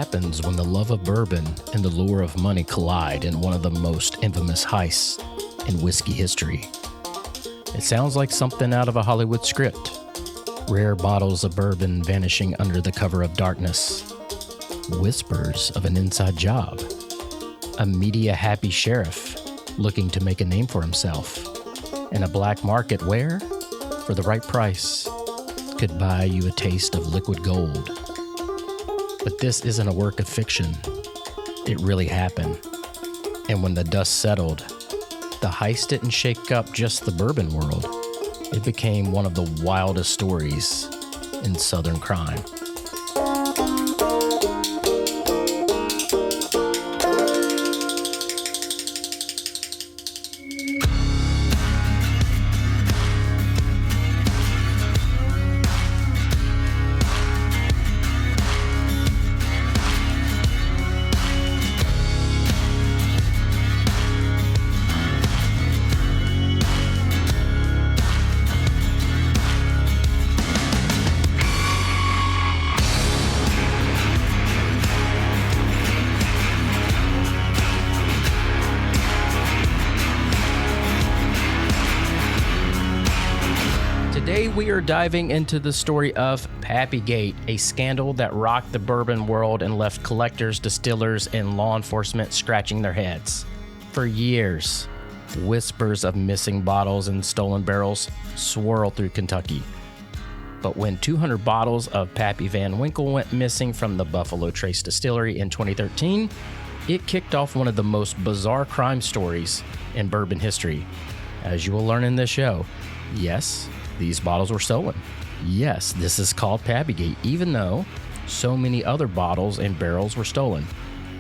happens when the love of bourbon and the lure of money collide in one of the most infamous heists in whiskey history. It sounds like something out of a Hollywood script. Rare bottles of bourbon vanishing under the cover of darkness. Whispers of an inside job. A media-happy sheriff looking to make a name for himself. And a black market where, for the right price, could buy you a taste of liquid gold. But this isn't a work of fiction. It really happened. And when the dust settled, the heist didn't shake up just the bourbon world. It became one of the wildest stories in Southern crime. Today we are diving into the story of Pappygate, a scandal that rocked the bourbon world and left collectors, distillers, and law enforcement scratching their heads. For years, whispers of missing bottles and stolen barrels swirled through Kentucky. But when 200 bottles of Pappy Van Winkle went missing from the Buffalo Trace Distillery in 2013, it kicked off one of the most bizarre crime stories in bourbon history. As you will learn in this show, yes, these bottles were stolen. Yes, this is called Pappygate, even though so many other bottles and barrels were stolen.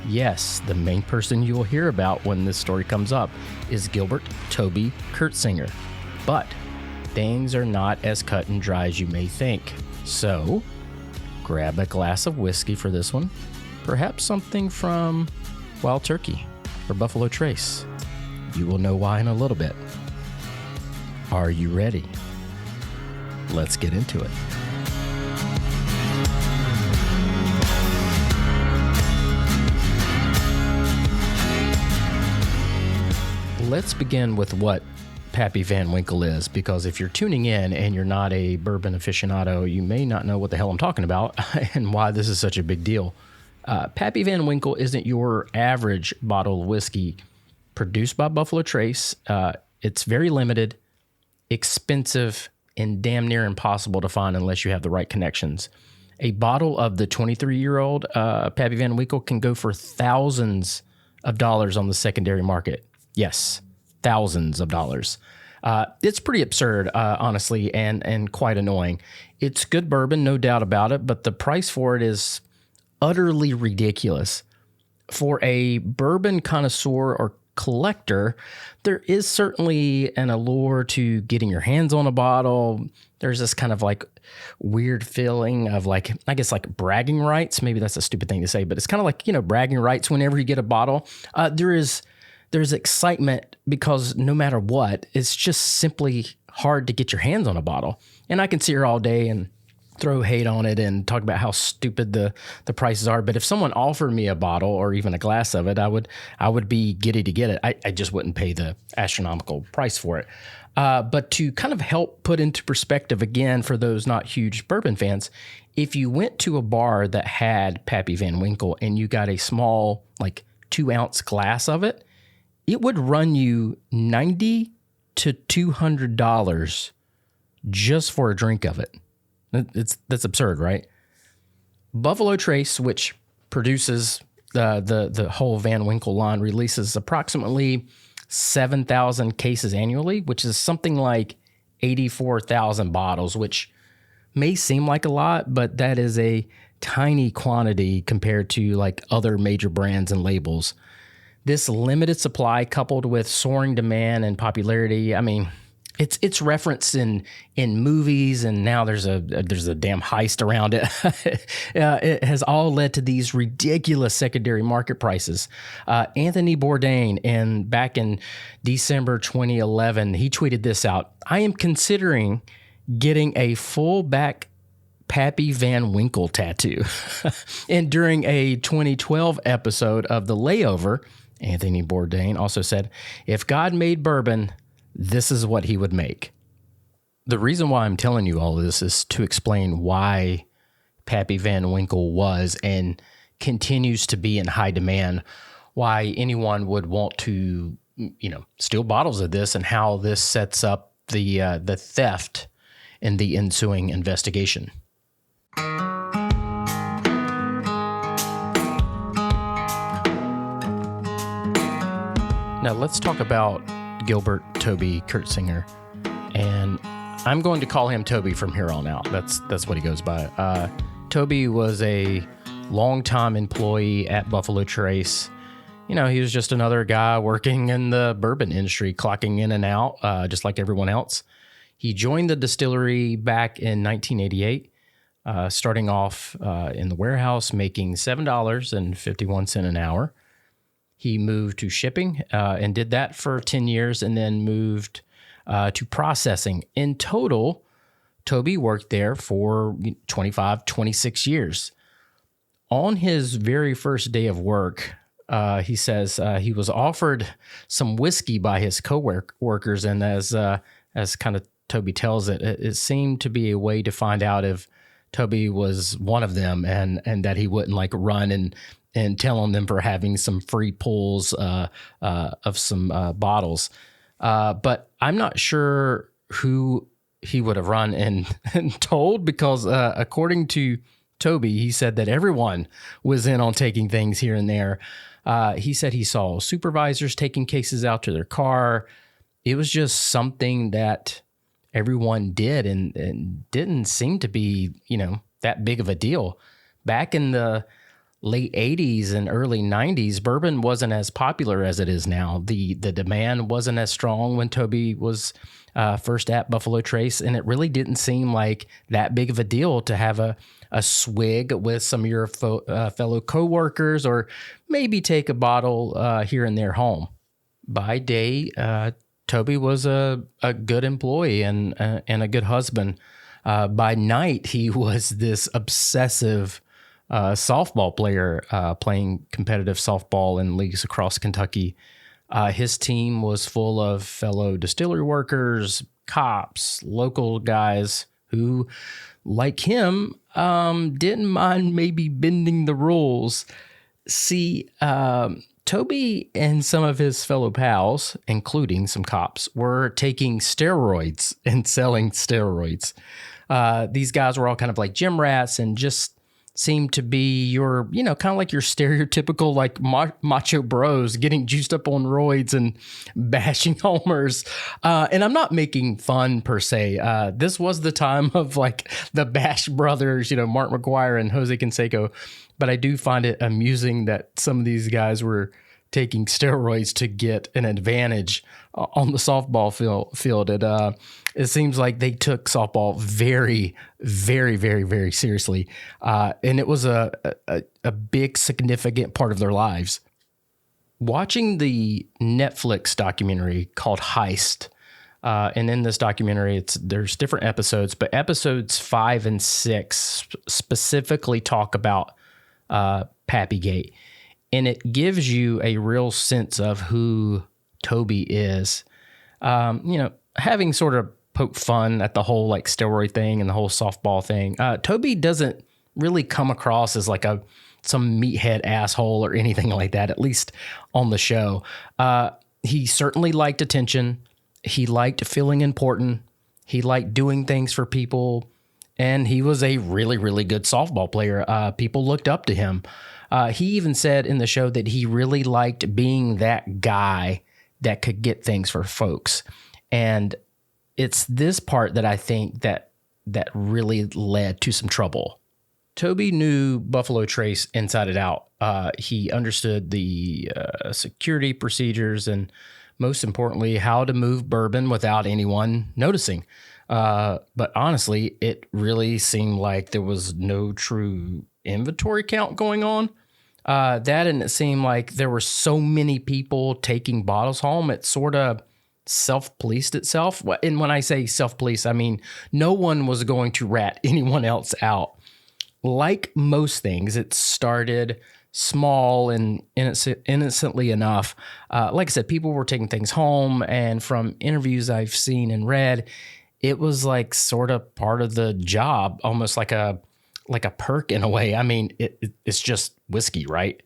Yes, the main person you will hear about when this story comes up is Gilbert Toby Curtsinger. But things are not as cut and dry as you may think. So, grab a glass of whiskey for this one. Perhaps something from Wild Turkey or Buffalo Trace. You will know why in a little bit. Are you ready? Let's get into it. Let's begin with what Pappy Van Winkle is, because if you're tuning in and you're not a bourbon aficionado, you may not know what the hell I'm talking about and why this is such a big deal. Pappy Van Winkle isn't your average bottle of whiskey produced by Buffalo Trace. It's very limited, expensive, and damn near impossible to find unless you have the right connections. A bottle of the 23-year-old Pappy Van Winkle can go for thousands of dollars on the secondary market. Yes, thousands of dollars. It's pretty absurd, honestly, and quite annoying. It's good bourbon, no doubt about it, but the price for it is utterly ridiculous. For a bourbon connoisseur or collector, there is certainly an allure to getting your hands on a bottle. There's this kind of like weird feeling of like, I guess like bragging rights. Maybe that's a stupid thing to say, but it's kind of like, bragging rights whenever you get a bottle. There's excitement because no matter what, it's just simply hard to get your hands on a bottle. And I can sit here all day and throw hate on it and talk about how stupid the prices are. But if someone offered me a bottle or even a glass of it, I would be giddy to get it. I just wouldn't pay the astronomical price for it. But to kind of help put into perspective again for those not huge bourbon fans, if you went to a bar that had Pappy Van Winkle and you got a small like 2-ounce glass of it, it would run you $90 to $200 just for a drink of it. That's absurd, right? Buffalo Trace, which produces the whole Van Winkle line, releases approximately 7,000 cases annually, which is something like 84,000 bottles, which may seem like a lot, but that is a tiny quantity compared to like other major brands and labels. This limited supply coupled with soaring demand and popularity, I mean, it's referenced in movies, and now there's a damn heist around it. It has all led to these ridiculous secondary market prices. Anthony Bourdain, back in December 2011, he tweeted this out: "I am considering getting a full back Pappy Van Winkle tattoo. And during a 2012 episode of The Layover, Anthony Bourdain also said, if God made bourbon, this is what he would make. The reason why I'm telling you all of this is to explain why Pappy Van Winkle was and continues to be in high demand, why anyone would want to, steal bottles of this, and how this sets up the theft and the ensuing investigation. Now let's talk about Gilbert Toby Curtsinger, and I'm going to call him Toby from here on out. That's what he goes by. Toby was a longtime employee at Buffalo Trace. He was just another guy working in the bourbon industry, clocking in and out, just like everyone else. He joined the distillery back in 1988, starting off in the warehouse, making $7.51 an hour. He moved to shipping and did that for 10 years and then moved to processing. In total, Toby worked there for 26 years. On his very first day of work, he says he was offered some whiskey by his co-workers, and as kind of Toby tells it, it seemed to be a way to find out if Toby was one of them, and that he wouldn't run and tell on them for having some free pulls of some bottles. But I'm not sure who he would have run and told, because according to Toby, he said that everyone was in on taking things here and there. He said he saw supervisors taking cases out to their car. It was just something that everyone did and didn't seem to be, that big of a deal. Back in the late 80s and early 90s, bourbon wasn't as popular as it is now. The demand wasn't as strong when Toby was first at Buffalo Trace, and it really didn't seem like that big of a deal to have a swig with some of your fellow coworkers, or maybe take a bottle here and there home. By day, Toby was a good employee and a good husband. By night, he was this obsessive softball player, playing competitive softball in leagues across Kentucky. His team was full of fellow distillery workers, cops, local guys who, like him, didn't mind maybe bending the rules. See, Toby and some of his fellow pals, including some cops, were taking steroids and selling steroids. These guys were all kind of like gym rats and just seemed to be your, kind of like your stereotypical like macho bros getting juiced up on roids and bashing homers. And I'm not making fun per se. This was the time of like the Bash brothers, Mark McGuire and Jose Canseco. But I do find it amusing that some of these guys were taking steroids to get an advantage on the softball field. It seems like they took softball very, very, very, very seriously. And it was a big, significant part of their lives. Watching the Netflix documentary called Heist, and in this documentary, there's different episodes, but episodes 5 and 6 specifically talk about Pappygate. And it gives you a real sense of who Toby is. Having sort of poked fun at the whole like steroid thing and the whole softball thing, Toby doesn't really come across as like some meathead asshole or anything like that, at least on the show. He certainly liked attention. He liked feeling important. He liked doing things for people. And he was a really, really good softball player. People looked up to him. He even said in the show that he really liked being that guy that could get things for folks. And it's this part that I think that really led to some trouble. Toby knew Buffalo Trace inside and out. He understood the security procedures and, most importantly, how to move bourbon without anyone noticing. But honestly, it really seemed like there was no true inventory count going on. And it seemed like there were so many people taking bottles home. It sort of self-policed itself. And when I say self-police, I mean no one was going to rat anyone else out. Like most things, it started small and innocently enough. Like I said, people were taking things home, and from interviews I've seen and read, it was like sort of part of the job, almost like a perk in a way. I mean, it's just whiskey, right?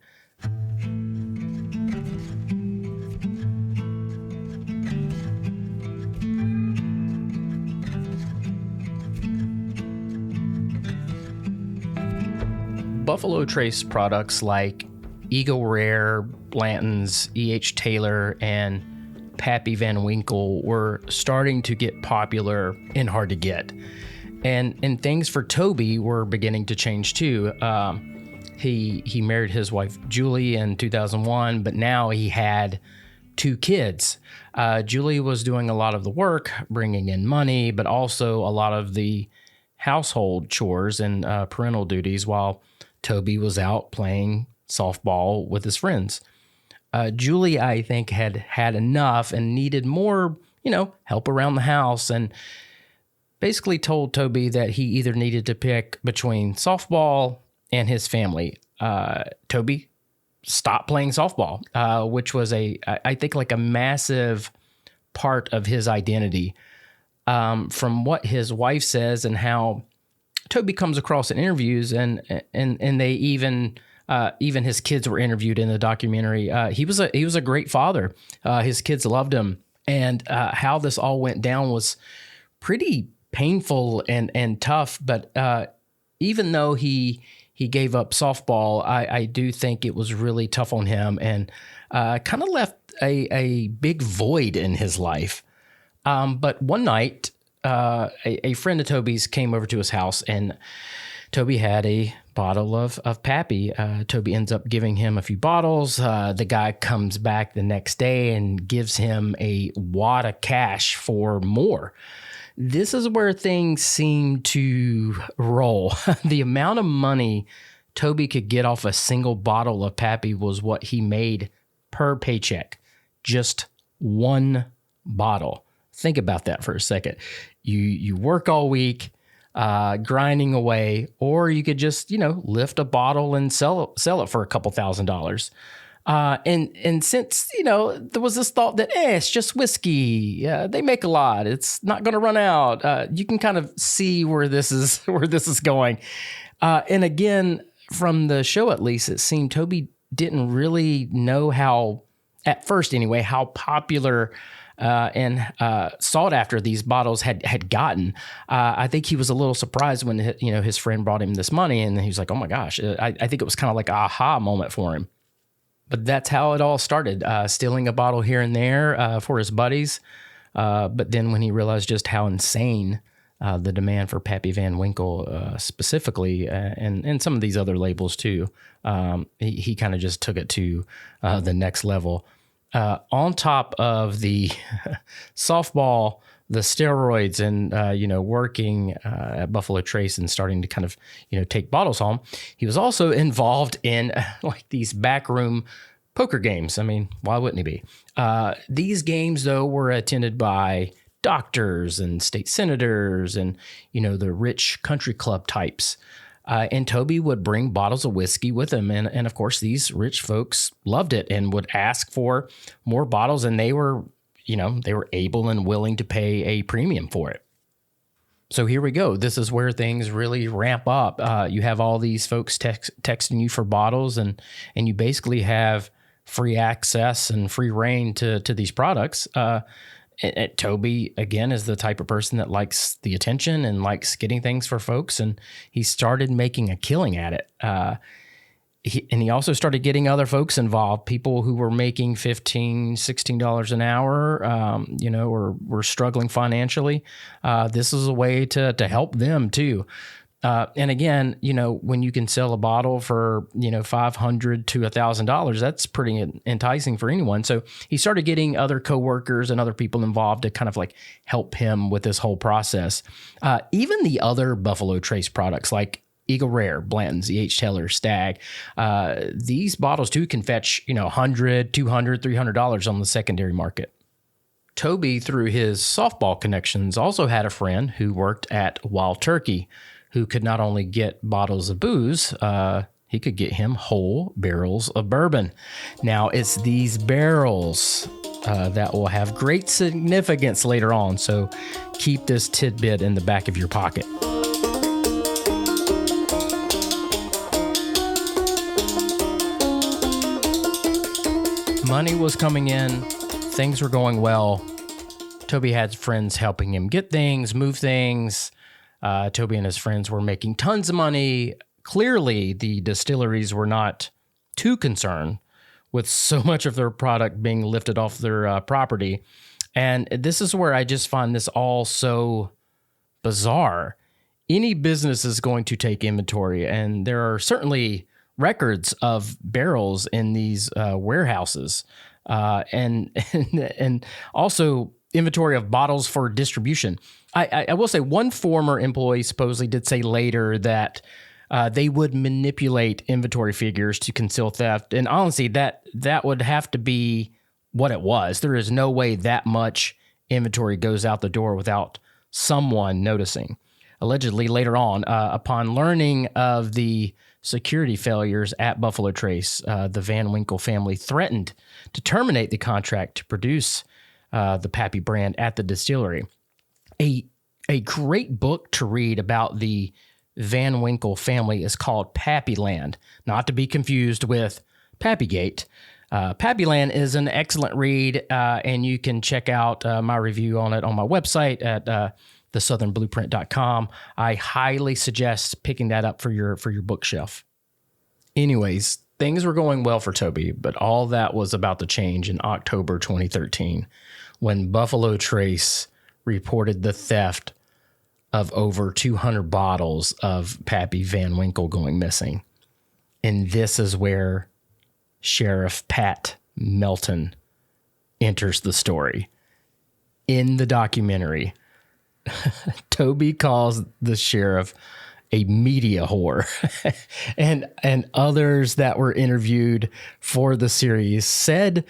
Buffalo Trace products like Eagle Rare, Blanton's, E.H. Taylor, and Pappy Van Winkle were starting to get popular and hard to get. And things for Toby were beginning to change too. He married his wife Julie in 2001, but now he had 2 kids. Julie was doing a lot of the work, bringing in money, but also a lot of the household chores and parental duties, while Toby was out playing softball with his friends. Julie, I think, had enough and needed more, help around the house, and basically told Toby that he either needed to pick between softball and his family. Toby stopped playing softball, which was I think like a massive part of his identity. From what his wife says and how Toby comes across in interviews, and they even his kids were interviewed in the documentary. He was a great father. His kids loved him, and how this all went down was pretty painful and tough. But even though he gave up softball, I do think it was really tough on him, and kind of left a big void in his life. But one night, a friend of Toby's came over to his house, and Toby had a bottle of Pappy. Toby ends up giving him a few bottles. The guy comes back the next day and gives him a wad of cash for more. This is where things seem to roll. The amount of money Toby could get off a single bottle of Pappy was what he made per paycheck. Just one bottle. Think about that for a second. You work all week, grinding away, or you could just, lift a bottle and sell it for a couple $1,000s. And since, there was this thought that, it's just whiskey. They make a lot. It's not going to run out. You can kind of see where this is going. And again, from the show, at least, it seemed Toby didn't really know how, at first anyway, how popular and sought after these bottles had gotten. I think he was a little surprised when his friend brought him this money, and he was like, "Oh my gosh!" I think it was kind of like an aha moment for him. But that's how it all started, stealing a bottle here and there for his buddies. But then when he realized just how insane the demand for Pappy Van Winkle specifically, and some of these other labels too, he kind of just took it to the next level. On top of the softball, the steroids, and working at Buffalo Trace and starting to kind of take bottles home, he was also involved in like these backroom poker games. I mean, why wouldn't he be? These games, though, were attended by doctors and state senators and the rich country club types. And Toby would bring bottles of whiskey with him. And of course, these rich folks loved it and would ask for more bottles. And they were able and willing to pay a premium for it. So here we go. This is where things really ramp up. You have all these folks texting you for bottles, and you basically have free access and free reign to these products. Toby, again, is the type of person that likes the attention and likes getting things for folks, and he started making a killing at it. He also started getting other folks involved, people who were making $15, $16 an hour, or were struggling financially. This is a way to help them too. And again, when you can sell a bottle for, $500 to $1,000, that's pretty enticing for anyone. So he started getting other coworkers and other people involved to kind of like help him with this whole process. Even the other Buffalo Trace products like Eagle Rare, Blanton's, E.H. Taylor, Stag, these bottles too can fetch, $100, $200, $300 on the secondary market. Toby, through his softball connections, also had a friend who worked at Wild Turkey who could not only get bottles of booze, he could get him whole barrels of bourbon. Now, it's these barrels that will have great significance later on, so keep this tidbit in the back of your pocket. Money was coming in, things were going well. Toby had friends helping him get things, move things. Toby and his friends were making tons of money. Clearly, the distilleries were not too concerned with so much of their product being lifted off their property. And this is where I just find this all so bizarre. Any business is going to take inventory, and there are certainly records of barrels in these warehouses, and also inventory of bottles for distribution. I will say one former employee supposedly did say later that they would manipulate inventory figures to conceal theft. And honestly, that would have to be what it was. There is no way that much inventory goes out the door without someone noticing. Allegedly, later on, upon learning of the security failures at Buffalo Trace, the Van Winkle family threatened to terminate the contract to produce the Pappy brand at the distillery. A great book to read about the Van Winkle family is called Pappyland, not to be confused with Pappygate. Pappyland is an excellent read, and you can check out my review on it on my website at thesouthernblueprint.com. I highly suggest picking that up for your bookshelf. Anyways, things were going well for Toby, but all that was about to change in October 2013 when Buffalo Trace reported the theft of over 200 bottles of Pappy Van Winkle going missing. And this is where Sheriff Pat Melton enters the story. In the documentary, Toby calls the sheriff a media whore. and others that were interviewed for the series said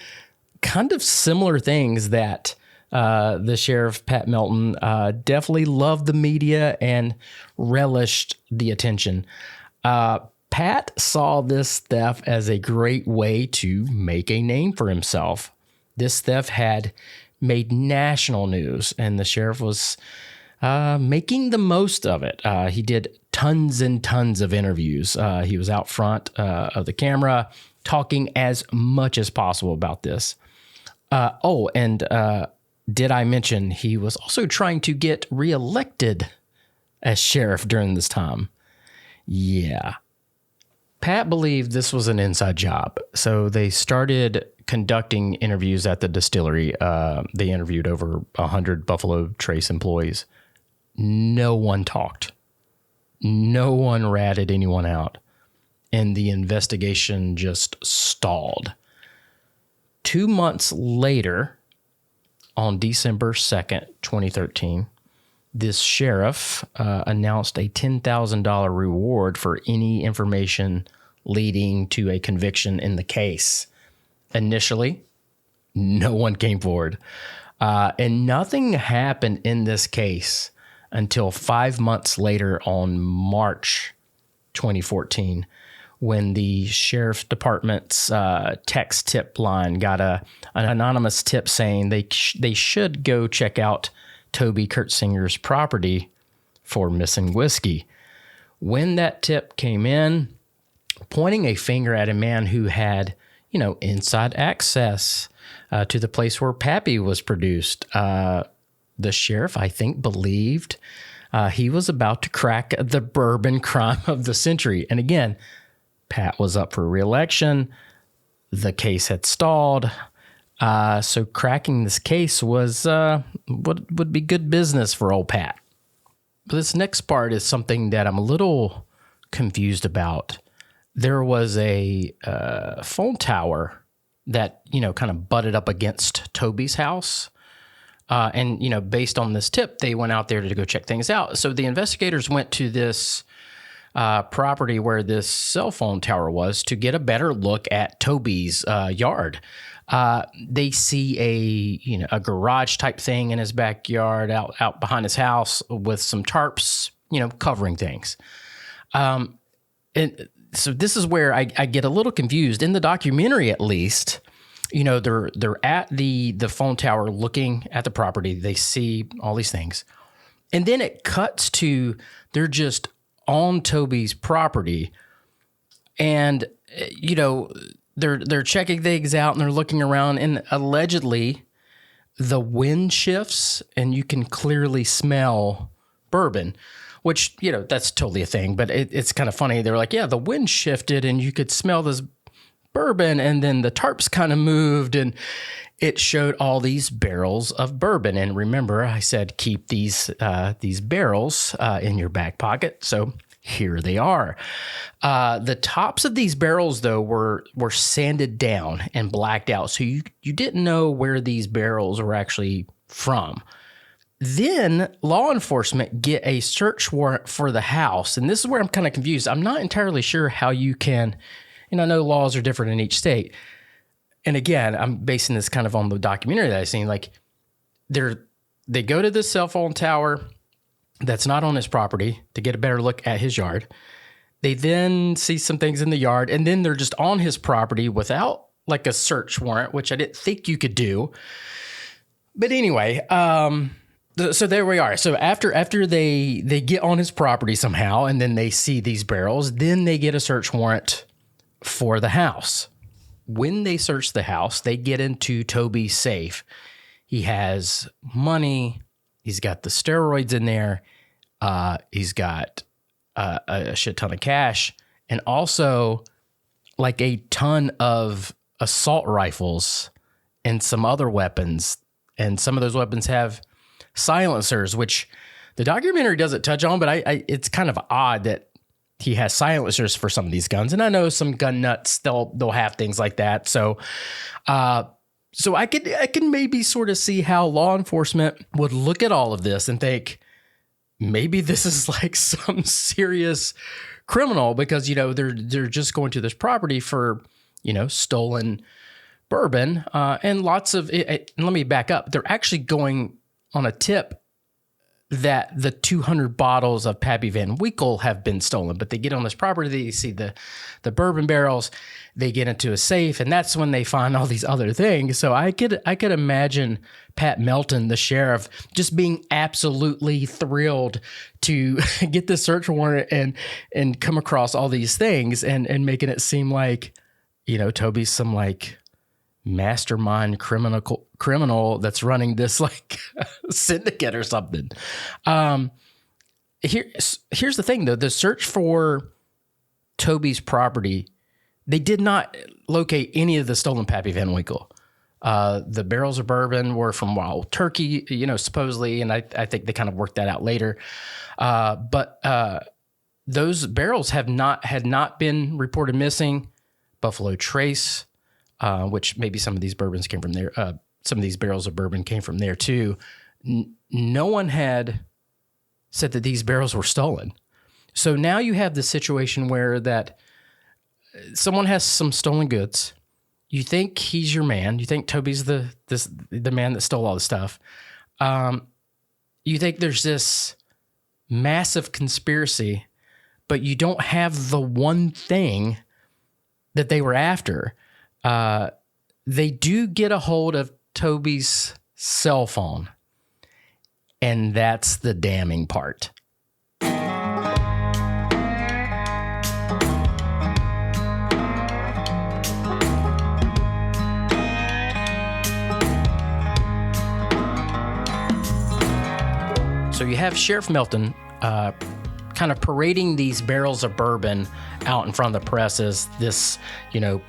kind of similar things, that the sheriff, Pat Melton, definitely loved the media and relished the attention. Pat saw this theft as a great way to make a name for himself. This theft had made national news, and the sheriff was making the most of it. He did tons and tons of interviews. He was out front of the camera talking as much as possible about this. Did I mention he was also trying to get reelected as sheriff during this time? Yeah. Pat believed this was an inside job, so they started conducting interviews at the distillery. They interviewed over 100 Buffalo Trace employees. No one talked. No one ratted anyone out, and the investigation just stalled. 2 months later, on December 2nd, 2013, this sheriff announced a $10,000 reward for any information leading to a conviction in the case. Initially, no one came forward, and nothing happened in this case until 5 months later on March 2014, when the sheriff department's text tip line got an anonymous tip saying they should go check out Toby Curtsinger's property for missing whiskey. When that tip came in, pointing a finger at a man who had, inside access to the place where Pappy was produced, the sheriff, I think, believed he was about to crack the bourbon crime of the century. And again, Pat was up for re-election. The case had stalled. So cracking this case was would be good business for old Pat. But this next part is something that I'm a little confused about. There was a phone tower that, kind of butted up against Toby's house. And based on this tip, they went out there to go check things out. So the investigators went to this property where this cell phone tower was to get a better look at Toby's yard. They see a garage type thing in his backyard out behind his house with some tarps, covering things. And so this is where I get a little confused. In the documentary, at least, they're at the phone tower looking at the property. They see all these things. And then it cuts to they're just on Toby's property. And, they're checking things out and they're looking around. And allegedly, the wind shifts and you can clearly smell bourbon, which, that's totally a thing. But it's kind of funny. They're like, yeah, the wind shifted and you could smell this bourbon. And then the tarps kind of moved and it showed all these barrels of bourbon. And remember, I said, keep these barrels in your back pocket. So here they are. The tops of these barrels, though, were sanded down and blacked out. So you didn't know where these barrels were actually from. Then law enforcement get a search warrant for the house. And this is where I'm kind of confused. I'm not entirely sure how you can, I know laws are different in each state. And again, I'm basing this kind of on the documentary that I've seen. Like, they go to this cell phone tower that's not on his property to get a better look at his yard. They then see some things in the yard, and then they're just on his property without like a search warrant, which I didn't think you could do. But anyway, so there we are. So after they get on his property somehow, and then they see these barrels, then they get a search warrant for the house. When they search the house, they get into Toby's safe. He has money. He's got the steroids in there. He's got a shit ton of cash, and also like a ton of assault rifles and some other weapons. And some of those weapons have silencers, which the documentary doesn't touch on, but it's kind of odd that he has silencers for some of these guns. And I know some gun nuts, they'll have things like that. So I can maybe sort of see how law enforcement would look at all of this and think, maybe this is like some serious criminal, because, they're just going to this property for, stolen bourbon, and lots of it. And let me back up. They're actually going on a tip that the 200 bottles of Pappy Van Winkle have been stolen, but they get on this property, they see the bourbon barrels, they get into a safe, and that's when they find all these other things. So I could imagine Pat Melton, the sheriff, just being absolutely thrilled to get this search warrant and come across all these things and making it seem like, Toby's some like mastermind criminal that's running this like syndicate or something. Here's the thing though, the search for Toby's property, they did not locate any of the stolen Pappy Van Winkle. The barrels of bourbon were from Wild Turkey, supposedly, and I think they kind of worked that out later. But those barrels had not been reported missing. Buffalo Trace, which maybe some of these bourbons came from there. Some of these barrels of bourbon came from there too. No one had said that these barrels were stolen. So now you have the situation where that someone has some stolen goods. You think he's your man. You think Toby's the man that stole all the stuff. You think there's this massive conspiracy, but you don't have the one thing that they were after. They do get a hold of Toby's cell phone, and that's the damning part. So you have Sheriff Melton kind of parading these barrels of bourbon out in front of the press as this,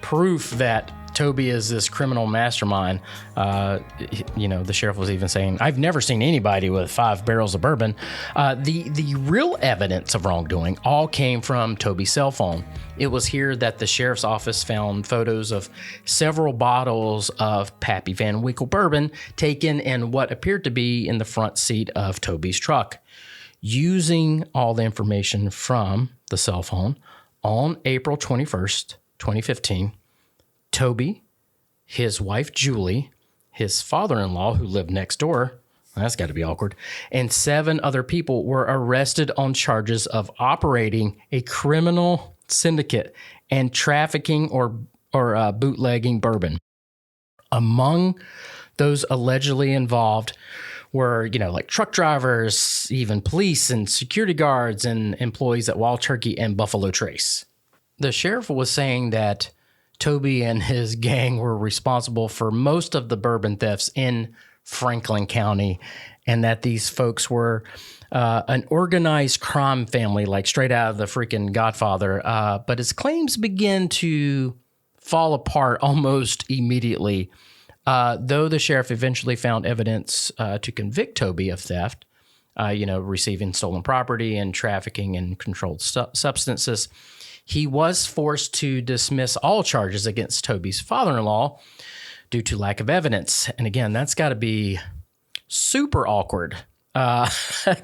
proof that Toby is this criminal mastermind. The sheriff was even saying, I've never seen anybody with 5 barrels of bourbon. The real evidence of wrongdoing all came from Toby's cell phone. It was here that the sheriff's office found photos of several bottles of Pappy Van Winkle bourbon taken in what appeared to be in the front seat of Toby's truck. using all the information from the cell phone, on April 21st, 2015, Toby, his wife Julie, his father-in-law who lived next door, that's got to be awkward, and 7 other people were arrested on charges of operating a criminal syndicate and trafficking or bootlegging bourbon. Among those allegedly involved were, like truck drivers, even police and security guards and employees at Wild Turkey and Buffalo Trace. The sheriff was saying that Toby and his gang were responsible for most of the bourbon thefts in Franklin County, and that these folks were an organized crime family, like straight out of the freaking Godfather. But his claims begin to fall apart almost immediately, though the sheriff eventually found evidence to convict Toby of theft, receiving stolen property and trafficking in controlled substances. He was forced to dismiss all charges against Toby's father-in-law due to lack of evidence. And again, that's got to be super awkward,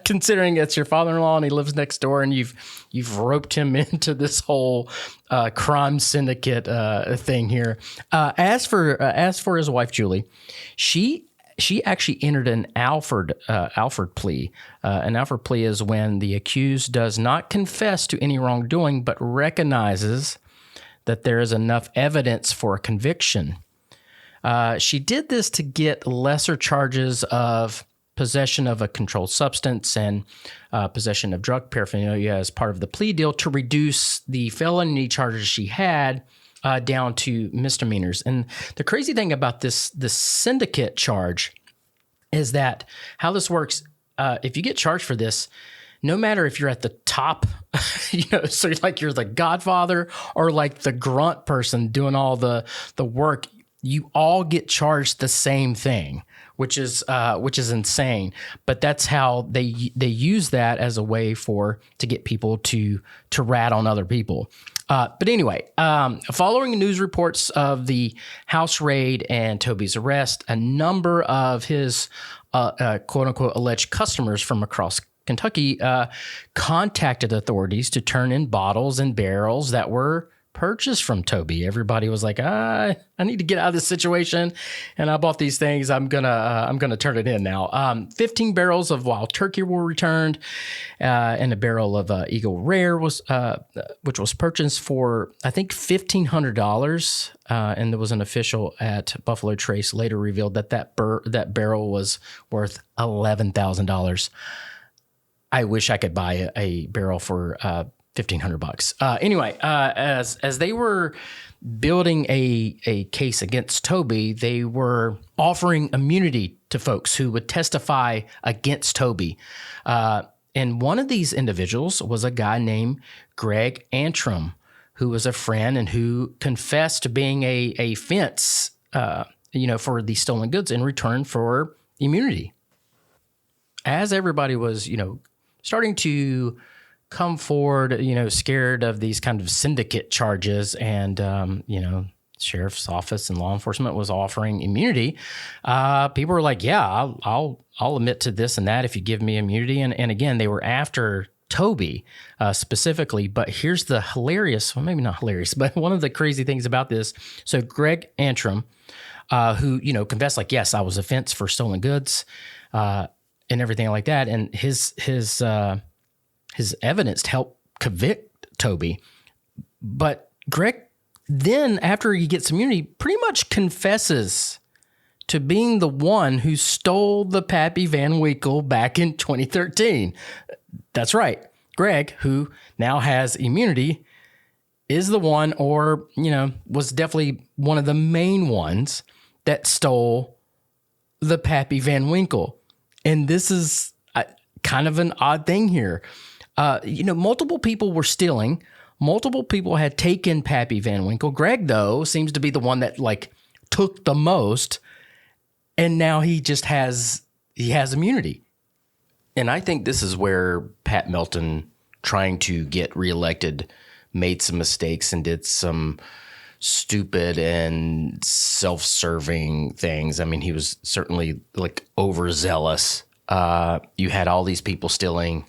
considering it's your father-in-law and he lives next door, and you've roped him into this whole crime syndicate thing here. As for his wife Julie, she actually entered an Alford plea. An Alford plea is when the accused does not confess to any wrongdoing, but recognizes that there is enough evidence for a conviction. She did this to get lesser charges of possession of a controlled substance and possession of drug paraphernalia as part of the plea deal to reduce the felony charges she had down to misdemeanors. And the crazy thing about this syndicate charge is that how this works, if you get charged for this, no matter if you're at the top, so you're the Godfather or like the grunt person doing all the work, you all get charged the same thing, which is insane. But that's how they use that as a way to get people to rat on other people. But anyway, following news reports of the house raid and Toby's arrest, a number of his quote unquote alleged customers from across Kentucky contacted authorities to turn in bottles and barrels that were purchased from Toby. Everybody was like, I need to get out of this situation, and I bought these things. I'm gonna turn it in now. 15 barrels of Wild Turkey were returned, and a barrel of Eagle Rare was, which was purchased for I think $1,500. And there was an official at Buffalo Trace later revealed that barrel was worth $11,000. I wish I could buy a barrel for $1,500. Anyway, as they were building a case against Toby, they were offering immunity to folks who would testify against Toby. And one of these individuals was a guy named Greg Antrim, who was a friend and who confessed to being a fence, for the stolen goods in return for immunity. As everybody was, starting to come forward, scared of these kind of syndicate charges, and sheriff's office and law enforcement was offering immunity. People were like, "Yeah, I'll admit to this and that if you give me immunity." And again, they were after Toby specifically. But here's the hilarious, well, maybe not hilarious, but one of the crazy things about this. So Greg Antrim, who confessed, like, yes, I was a fence for stolen goods and everything like that, and his evidence to help convict Toby. But Greg then, after he gets immunity, pretty much confesses to being the one who stole the Pappy Van Winkle back in 2013. That's right. Greg, who now has immunity, is the one, or, was definitely one of the main ones that stole the Pappy Van Winkle. And this is kind of an odd thing here. Multiple people were stealing. Multiple people had taken Pappy Van Winkle. Greg, though, seems to be the one that took the most, and now he just has immunity. And I think this is where Pat Melton, trying to get reelected, made some mistakes and did some stupid and self-serving things. I mean, he was certainly overzealous. You had all these people stealing.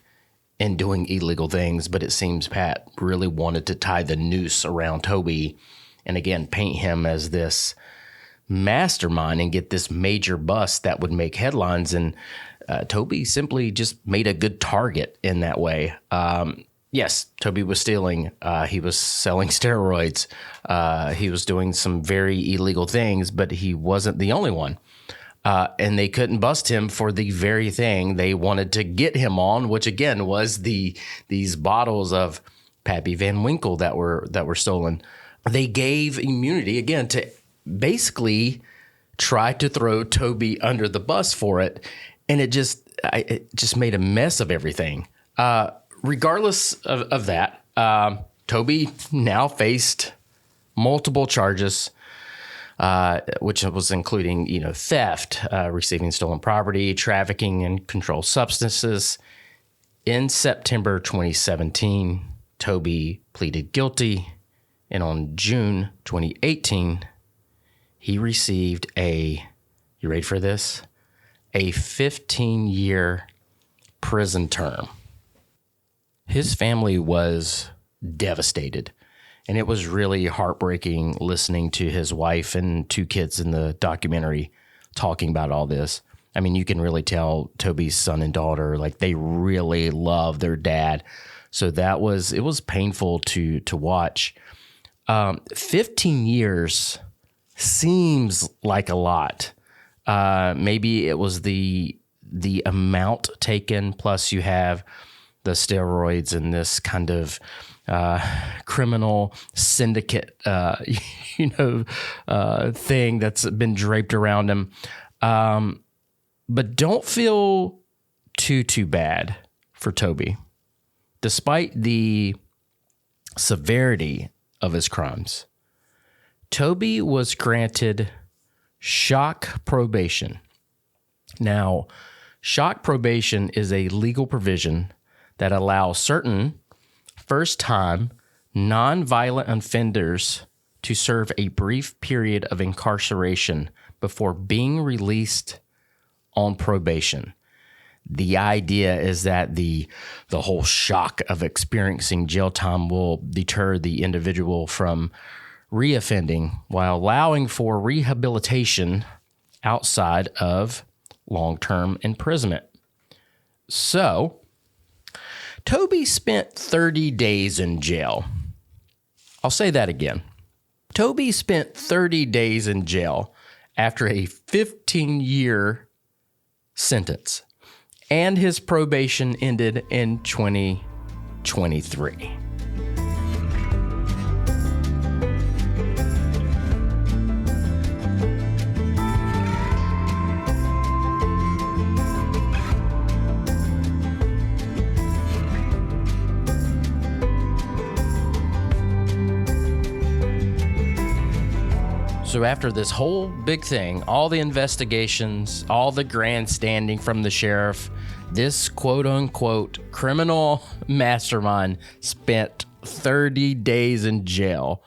and doing illegal things, but it seems Pat really wanted to tie the noose around Toby and again paint him as this mastermind and get this major bust that would make headlines. And Toby simply just made a good target in that way. Yes, Toby was stealing. He was selling steroids. He was doing some very illegal things, but he wasn't the only one. And they couldn't bust him for the very thing they wanted to get him on, which again was these bottles of Pappy Van Winkle that were stolen. They gave immunity again to basically try to throw Toby under the bus for it, and it just made a mess of everything. Regardless of that, Toby now faced multiple charges, which was including, theft, receiving stolen property, trafficking in controlled substances. In September 2017, Toby pleaded guilty, and on June 2018, he received you ready for this? A 15-year prison term. His family was devastated, and it was really heartbreaking listening to his wife and 2 kids in the documentary talking about all this. I mean, you can really tell Toby's son and daughter, like, they really love their dad. So it was painful to watch. 15 years seems like a lot. Maybe it was the amount taken, plus you have the steroids and this kind of criminal syndicate, thing that's been draped around him. But don't feel too bad for Toby. Despite the severity of his crimes, Toby was granted shock probation. Now, shock probation is a legal provision that allows certain first-time, non-violent offenders to serve a brief period of incarceration before being released on probation. The idea is that the whole shock of experiencing jail time will deter the individual from reoffending while allowing for rehabilitation outside of long-term imprisonment. So, Toby spent 30 days in jail. I'll say that again. Toby spent 30 days in jail after a 15-year sentence, and his probation ended in 2023. So after this whole big thing, all the investigations, all the grandstanding from the sheriff, this quote-unquote criminal mastermind spent 30 days in jail.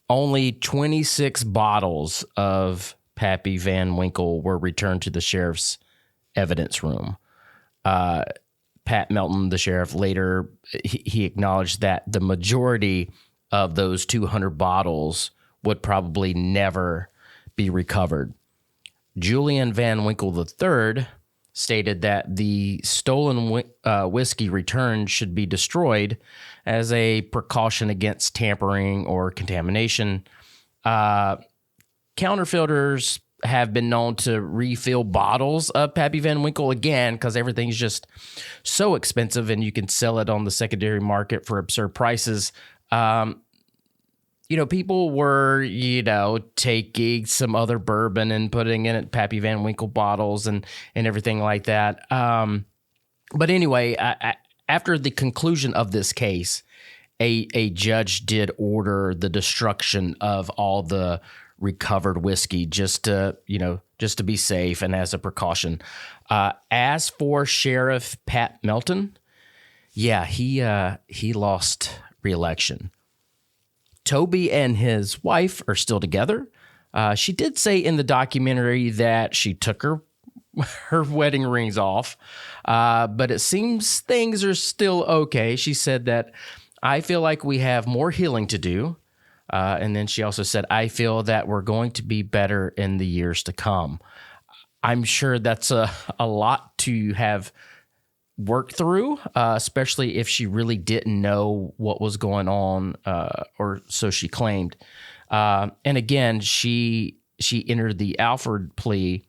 Only 26 bottles of Pappy Van Winkle were returned to the sheriff's evidence room. Pat Melton, the sheriff, later he acknowledged that the majority of those 200 bottles would probably never be recovered. Julian Van Winkle III stated that the stolen whiskey returned should be destroyed as a precaution against tampering or contamination. Counterfeiters have been known to refill bottles of Pappy Van Winkle again because everything's just so expensive and you can sell it on the secondary market for absurd prices. People were, taking some other bourbon and putting in it Pappy Van Winkle bottles and everything like that. But anyway, after the conclusion of this case, a judge did order the destruction of all the recovered whiskey just to be safe and as a precaution. As for Sheriff Pat Melton, he lost re-election. Toby and his wife are still together. She did say in the documentary that she took her her wedding rings off, but it seems things are still okay. She said that, I feel like we have more healing to do. And then she also said, I feel that we're going to be better in the years to come. I'm sure that's a lot to have worked through, especially if she really didn't know what was going on, or so she claimed. And again, she entered the Alford plea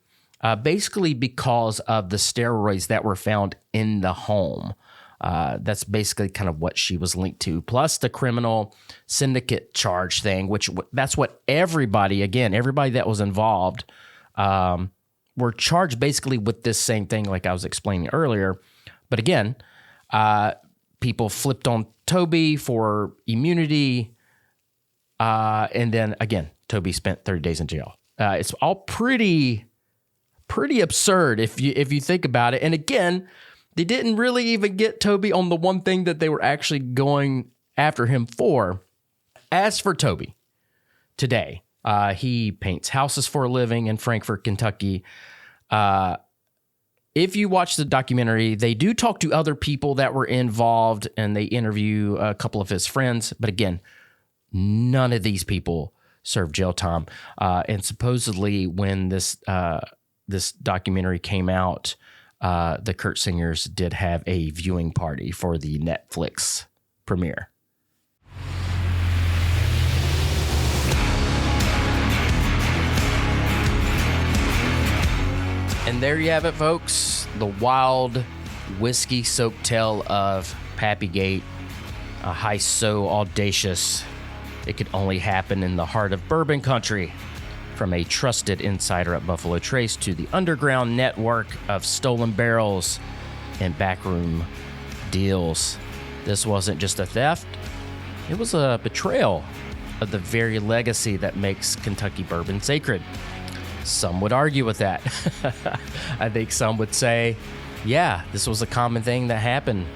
basically because of the steroids that were found in the home. That's basically kind of what she was linked to, plus the criminal syndicate charge thing, which that's what everybody that was involved were charged basically with this same thing like I was explaining earlier. But again, people flipped on Toby for immunity, and then again, Toby spent 30 days in jail. It's all pretty absurd if you think about it. And again, they didn't really even get Toby on the one thing that they were actually going after him for. As for Toby, today, he paints houses for a living in Frankfort, Kentucky. If you watch the documentary, they do talk to other people that were involved, and they interview a couple of his friends. But again, none of these people served jail time. And supposedly when this documentary came out, the Curtsingers did have a viewing party for the Netflix premiere. And there you have it, folks. The wild, whiskey-soaked tale of Pappygate, a heist so audacious it could only happen in the heart of bourbon country. From a trusted insider at Buffalo Trace to the underground network of stolen barrels and backroom deals. This wasn't just a theft, it was a betrayal of the very legacy that makes Kentucky bourbon sacred. Some would argue with that. I think some would say, yeah, this was a common thing that happened.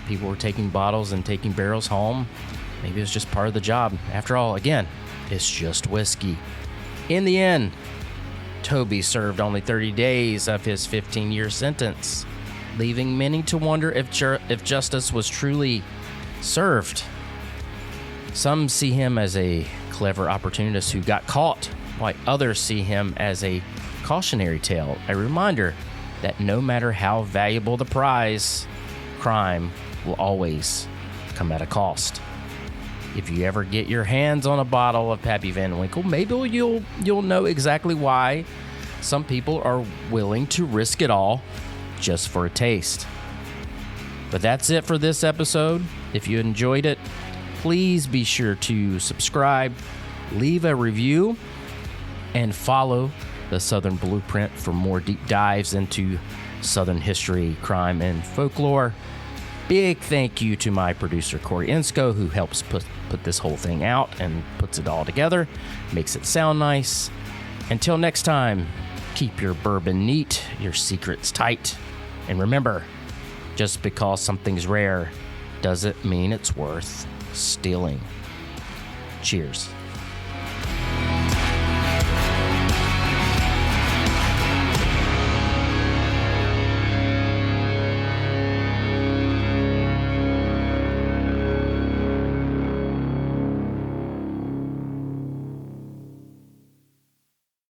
People were taking bottles and taking barrels home. Maybe it was just part of the job. After all, again, it's just whiskey. In the end, Toby served only 30 days of his 15-year sentence, leaving many to wonder if justice was truly served. Some see him as a clever opportunist who got caught, while others see him as a cautionary tale, a reminder that no matter how valuable the prize, crime will always come at a cost. If you ever get your hands on a bottle of Pappy Van Winkle, maybe you'll know exactly why some people are willing to risk it all just for a taste. But that's it for this episode. If you enjoyed it, please be sure to subscribe, leave a review, and follow the Southern Blueprint for more deep dives into Southern history, crime, and folklore. Big thank you to my producer, Corey Insco, who helps put this whole thing out and puts it all together, makes it sound nice. Until next time, keep your bourbon neat, your secrets tight, and remember, just because something's rare doesn't mean it's worth stealing. Cheers.